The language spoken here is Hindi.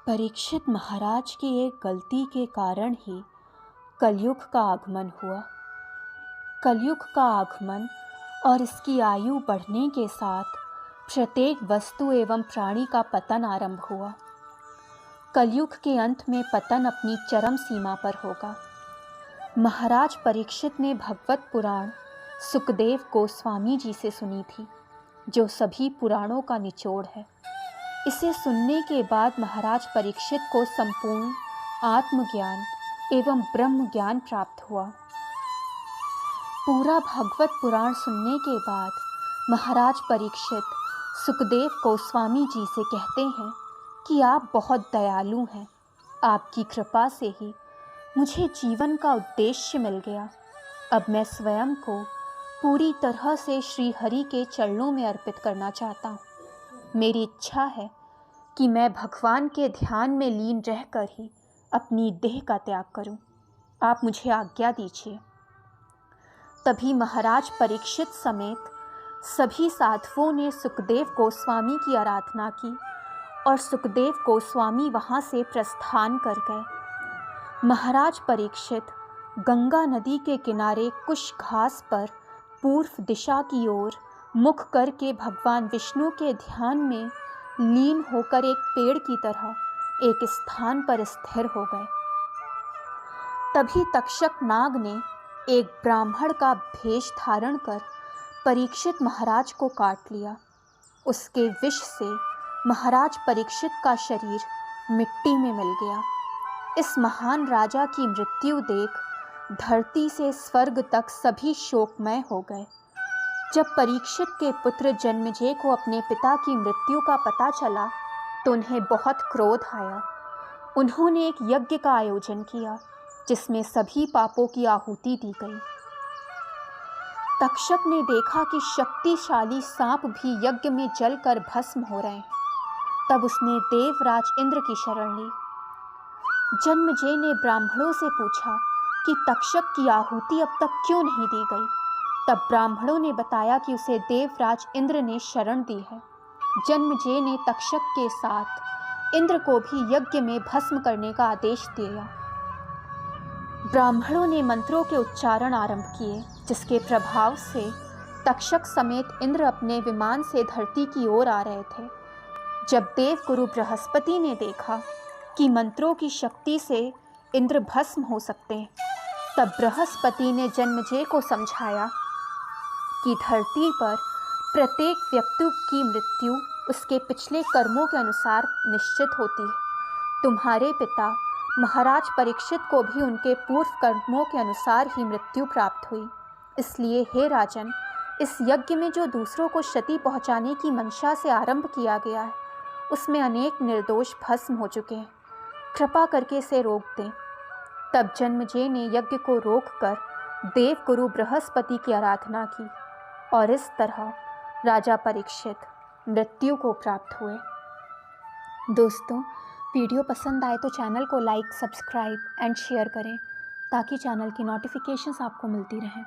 परीक्षित महाराज की एक गलती के कारण ही कलयुग का आगमन हुआ। कलयुग का आगमन और इसकी आयु बढ़ने के साथ प्रत्येक वस्तु एवं प्राणी का पतन आरंभ हुआ। कलयुग के अंत में पतन अपनी चरम सीमा पर होगा। महाराज परीक्षित ने भगवत पुराण सुखदेव गोस्वामी जी से सुनी थी, जो सभी पुराणों का निचोड़ है। इसे सुनने के बाद महाराज परीक्षित को संपूर्ण आत्मज्ञान एवं ब्रह्म ज्ञान प्राप्त हुआ। पूरा भगवत पुराण सुनने के बाद महाराज परीक्षित सुखदेव गोस्वामी जी से कहते हैं कि आप बहुत दयालु हैं। आपकी कृपा से ही मुझे जीवन का उद्देश्य मिल गया। अब मैं स्वयं को पूरी तरह से श्री हरि के चरणों में अर्पित करना चाहता हूँ। मेरी इच्छा है कि मैं भगवान के ध्यान में लीन रहकर ही अपनी देह का त्याग करूं। आप मुझे आज्ञा दीजिए। तभी महाराज परीक्षित समेत सभी साधुओं ने सुखदेव गोस्वामी की आराधना की और सुखदेव गोस्वामी वहां से प्रस्थान कर गए। महाराज परीक्षित गंगा नदी के किनारे कुश घास पर पूर्व दिशा की ओर मुख करके भगवान विष्णु के ध्यान में लीन होकर एक पेड़ की तरह एक स्थान पर स्थिर हो गए। तभी तक्षक नाग ने एक ब्राह्मण का भेष धारण कर परीक्षित महाराज को काट लिया। उसके विष से महाराज परीक्षित का शरीर मिट्टी में मिल गया। इस महान राजा की मृत्यु देख धरती से स्वर्ग तक सभी शोकमय हो गए। जब परीक्षित के पुत्र जन्मेजय को अपने पिता की मृत्यु का पता चला तो उन्हें बहुत क्रोध आया। उन्होंने एक यज्ञ का आयोजन किया जिसमें सभी पापों की आहुति दी गई। तक्षक ने देखा कि शक्तिशाली सांप भी यज्ञ में जलकर भस्म हो रहे हैं। तब उसने देवराज इंद्र की शरण ली। जन्मेजय ने ब्राह्मणों से पूछा कि तक्षक की आहुति अब तक क्यों नहीं दी गई। तब ब्राह्मणों ने बताया कि उसे देवराज इंद्र ने शरण दी है। जन्मेजय ने तक्षक के साथ इंद्र को भी यज्ञ में भस्म करने का आदेश दिया। ब्राह्मणों ने मंत्रों के उच्चारण आरंभ किए, जिसके प्रभाव से तक्षक समेत इंद्र अपने विमान से धरती की ओर आ रहे थे। जब देवगुरु बृहस्पति ने देखा कि मंत्रों की शक्ति से इंद्र भस्म हो सकते हैं, तब बृहस्पति ने जन्मेजय को समझाया कि धरती पर प्रत्येक व्यक्ति की मृत्यु उसके पिछले कर्मों के अनुसार निश्चित होती है। तुम्हारे पिता महाराज परीक्षित को भी उनके पूर्व कर्मों के अनुसार ही मृत्यु प्राप्त हुई। इसलिए हे राजन, इस यज्ञ में जो दूसरों को क्षति पहुंचाने की मंशा से आरंभ किया गया है, उसमें अनेक निर्दोष भस्म हो चुके हैं। कृपा करके इसे रोक दें। तब जन्मेजय ने यज्ञ को रोककर देवगुरु बृहस्पति की आराधना की और इस तरह राजा परीक्षित मृत्यु को प्राप्त हुए। दोस्तों, वीडियो पसंद आए तो चैनल को लाइक, सब्सक्राइब एंड शेयर करें ताकि चैनल की नोटिफिकेशंस आपको मिलती रहें।